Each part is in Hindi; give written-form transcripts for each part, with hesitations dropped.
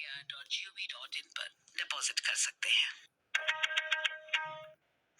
TRAI.gov.in पर डिपॉजिट कर सकते हैं।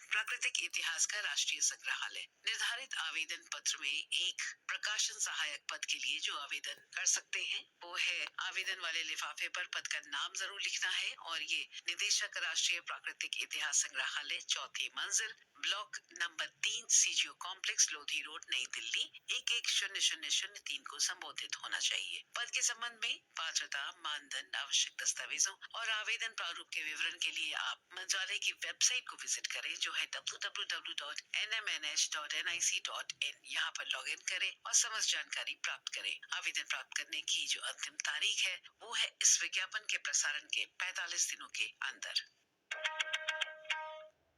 प्राकृतिक इतिहास का राष्ट्रीय संग्रहालय निर्धारित आवेदन पत्र में एक प्रकाशन सहायक पद के लिए जो आवेदन कर सकते हैं वो है आवेदन वाले लिफाफे पर पद का नाम जरूर लिखना है और ये निदेशक राष्ट्रीय प्राकृतिक इतिहास संग्रहालय 4थी मंजिल block number 3 CGO complex Lodhi road नई दिल्ली 110003 को संबोधित होना चाहिए। पद के संबंध में पात्रता मानदंड आवश्यक दस्तावेजों और आवेदन प्रारूप के विवरण के लिए आप मंत्रालय की वेबसाइट को विजिट करें जो है www.nmnh.nic.in। यहाँ पर लॉग इन करें और समस्त जानकारी प्राप्त करें। आवेदन प्राप्त करने की जो अंतिम तारीख है वो है इस विज्ञापन के प्रसारण के 45 दिनों के अंदर।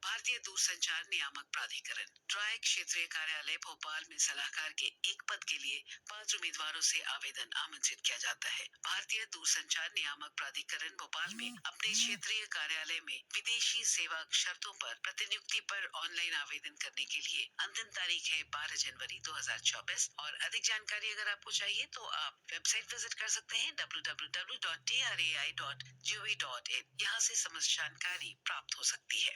भारतीय दूरसंचार नियामक प्राधिकरण ट्राई क्षेत्रीय कार्यालय भोपाल में सलाहकार के एक पद के लिए 5 उम्मीदवारों से आवेदन आमंत्रित किया जाता है। भारतीय दूरसंचार नियामक प्राधिकरण भोपाल में अपने क्षेत्रीय कार्यालय में विदेशी सेवा शर्तों पर प्रतिनियुक्ति पर ऑनलाइन आवेदन करने के लिए अंतिम तारीख है 12 जनवरी 2024 और अधिक जानकारी अगर आपको चाहिए तो आप वेबसाइट विजिट कर सकते हैं www.trai.gov.in। यहाँ से समस्त जानकारी प्राप्त हो सकती है।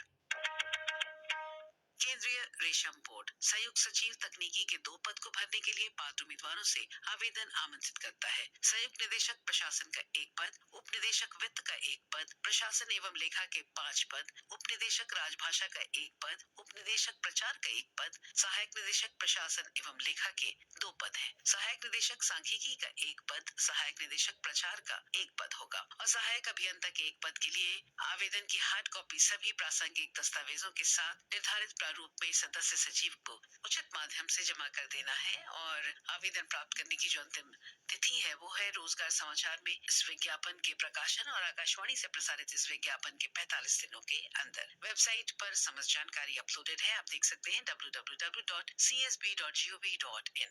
केंद्रीय रेशम बोर्ड संयुक्त सचिव तकनीकी के 2 पद को भरने के लिए पात्र उम्मीदवारों से आवेदन आमंत्रित करता है। संयुक्त निदेशक प्रशासन का 1 पद, उप निदेशक वित्त का 1 पद, प्रशासन एवं लेखा के 5 पद, उप निदेशक राजभाषा का 1 पद, उप निदेशक प्रचार का 1 पद, सहायक निदेशक प्रशासन एवं लेखा के 2 पद है। सहायक निदेशक सांख्यिकी का 1 पद, सहायक निदेशक प्रचार का 1 पद होगा और सहायक अभियंता के 1 पद के लिए आवेदन की हार्ड कॉपी सभी प्रासंगिक दस्तावेजों के साथ निर्धारित प्रारूप में सदस्य सचिव को उचित माध्यम से जमा कर देना है और आवेदन प्राप्त करने की जो अंतिम तिथि है वो है रोजगार समाचार में इस विज्ञापन के प्रकाशन और आकाशवाणी से प्रसारित इस विज्ञापन के 45 दिनों के अंदर। वेबसाइट पर समस्त जानकारी अपलोडेड है, आप देख सकते हैं www.csb.gov.in।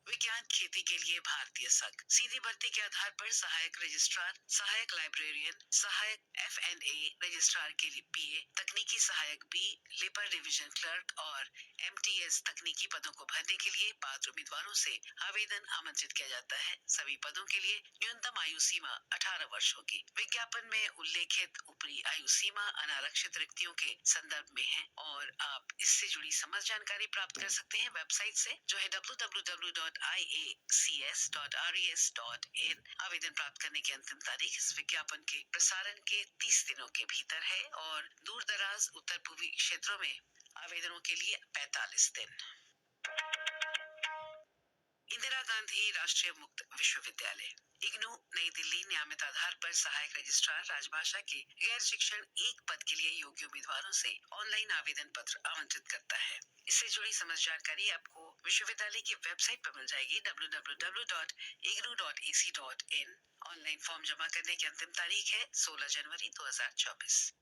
विज्ञान खेती के लिए भारतीय संघ सीधी भर्ती के आधार पर सहायक रजिस्ट्रार, सहायक लाइब्रेरियन, सहायक FNA रजिस्ट्रार के लिए PA, तकनीकी सहायक B, लेबर डिवीजन क्लर्क और MTS तकनीकी पदों को भरने के लिए पात्र उम्मीदवारों से आवेदन आमंत्रित किया जाता है। सभी पदों के लिए न्यूनतम आयु सीमा 18 वर्ष होगी। विज्ञापन में उल्लेखित ऊपरी आयु सीमा अनारक्षित रिक्तियों के संदर्भ में है और आप इससे जुड़ी समस्त जानकारी प्राप्त कर सकते हैं वेबसाइट से जो है www.iacs.res.in। आवेदन प्राप्त करने की अंतिम तारीख इस विज्ञापन के प्रसारण के 30 दिनों के भीतर है और दूर दराज उत्तर पूर्वी क्षेत्रों में आवेदनों के लिए 45 दिन। इंदिरा गांधी राष्ट्रीय मुक्त विश्वविद्यालय इग्नू नई दिल्ली नियमित आधार पर सहायक रजिस्ट्रार राजभाषा के गैर शिक्षण 1 पद के लिए योग्य उम्मीदवारों से ऑनलाइन आवेदन पत्र आमंत्रित करता है। इससे जुड़ी समस्त जानकारी आपको विश्वविद्यालय की वेबसाइट पर मिल जाएगी www.ignu.ac.in। ऑनलाइन फॉर्म जमा करने की अंतिम तारीख है 16 जनवरी 2024।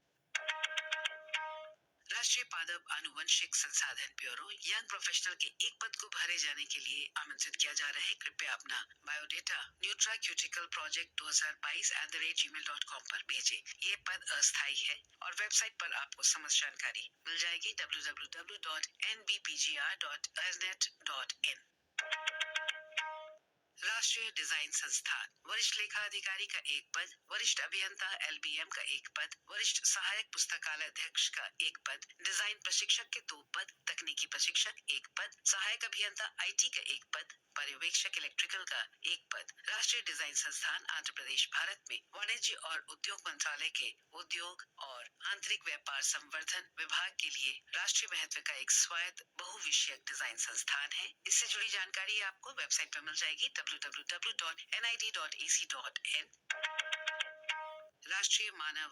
राष्ट्रीय पादप आनुवंशिक संसाधन ब्यूरो यंग प्रोफेशनल के 1 पद को भरे जाने के लिए आमंत्रित किया जा रहा है। कृपया अपना बायोडेटा न्यूट्राक्यूटिकल प्रोजेक्ट 2022@gmail.com पर भेजें। ये पद अस्थायी है और वेबसाइट पर आपको समस्त जानकारी मिल जाएगी www.nbpgr.ernet.in। राष्ट्रीय डिजाइन संस्थान वरिष्ठ लेखा अधिकारी का 1 पद, वरिष्ठ अभियंता LBM का 1 पद, वरिष्ठ सहायक पुस्तकालय अध्यक्ष का 1 पद, डिजाइन प्रशिक्षक के 2 पद, तकनीकी प्रशिक्षक 1 पद, सहायक अभियंता IT का 1 पद, पर्यवेक्षक इलेक्ट्रिकल का 1 पद। राष्ट्रीय डिजाइन संस्थान आंध्र प्रदेश भारत में वाणिज्य और उद्योग मंत्रालय के उद्योग और आंतरिक व्यापार संवर्धन विभाग के लिए राष्ट्रीय महत्व का एक स्वायत्त बहुविषयक डिजाइन संस्थान है। इससे जुड़ी जानकारी आपको वेबसाइट पर मिल जाएगी www.nid.ac.in। राष्ट्रीय मानव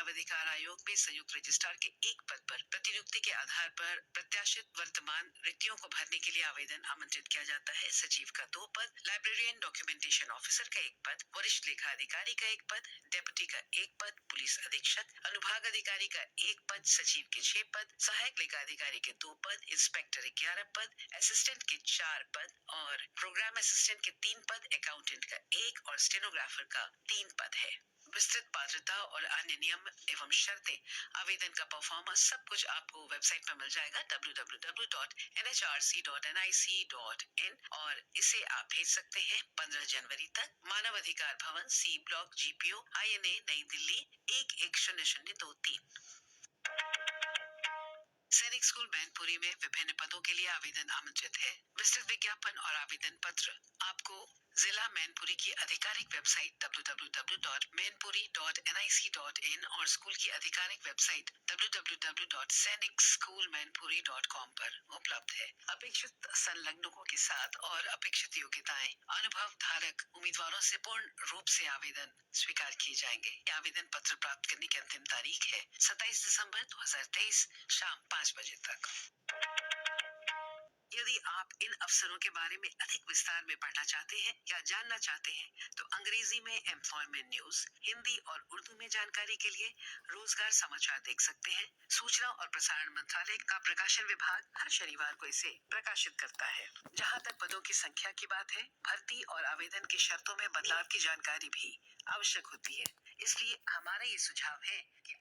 अधिकार आयोग में संयुक्त रजिस्ट्रार के 1 पद पर प्रतिनियुक्ति के आधार पर प्रत्याशित वर्तमान रिक्तियों को भरने के लिए आवेदन आमंत्रित किया जाता है। सचिव का 2 पद, लाइब्रेरियन डॉक्यूमेंटेशन ऑफिसर का 1 पद, वरिष्ठ लेखा अधिकारी का 1 पद, डेप्यूटी का 1 पद, पुलिस अधीक्षक अनुभाग अधिकारी का 1 पद, सचिव के 6 पद, सहायक लेखा अधिकारी के 2 पद, इंस्पेक्टर 11 पद, असिस्टेंट के 4 पद और प्रोग्राम असिस्टेंट के 3 पद, अकाउंटेंट का 1 और स्टेनोग्राफर का 3 पद है। विस्तृत पात्रता और अन्य नियम एवं शर्तें, आवेदन का परफॉर्मेंस, सब कुछ आपको वेबसाइट पर मिल जाएगा www.nhRC.nic.in और इसे आप भेज सकते हैं 15 जनवरी तक। मानव अधिकार भवन, सी ब्लॉक, GPO, INA, नई दिल्ली 110023। सैनिक स्कूल मैनपुरी में विभिन्न पदों के लिए आवेदन आमंत्रित है। विस्तृत विज्ञापन और आवेदन पत्र आपको जिला मैनपुरी की आधिकारिक वेबसाइट www.mainpuri.nic.in और स्कूल की आधिकारिक वेबसाइट www.sainikschoolmainpuri.com पर उपलब्ध है। अपेक्षित संलग्नकों के साथ और अपेक्षित योग्यताएं, अनुभव धारक उम्मीदवारों से पूर्ण रूप से आवेदन स्वीकार किए जाएंगे। आवेदन पत्र प्राप्त करने की अंतिम तारीख है 27 दिसंबर 2023 शाम 5 बजे तक। यदि आप इन अवसरों के बारे में अधिक विस्तार में पढ़ना चाहते हैं या जानना चाहते हैं तो अंग्रेजी में एम्प्लॉयमेंट न्यूज, हिंदी और उर्दू में जानकारी के लिए रोजगार समाचार देख सकते हैं। सूचना और प्रसारण मंत्रालय का प्रकाशन विभाग हर शनिवार को इसे प्रकाशित करता है। जहां तक पदों की संख्या की बात है, भर्ती और आवेदन की शर्तों में बदलाव की जानकारी भी आवश्यक होती है। इसलिए हमारा ये सुझाव है कि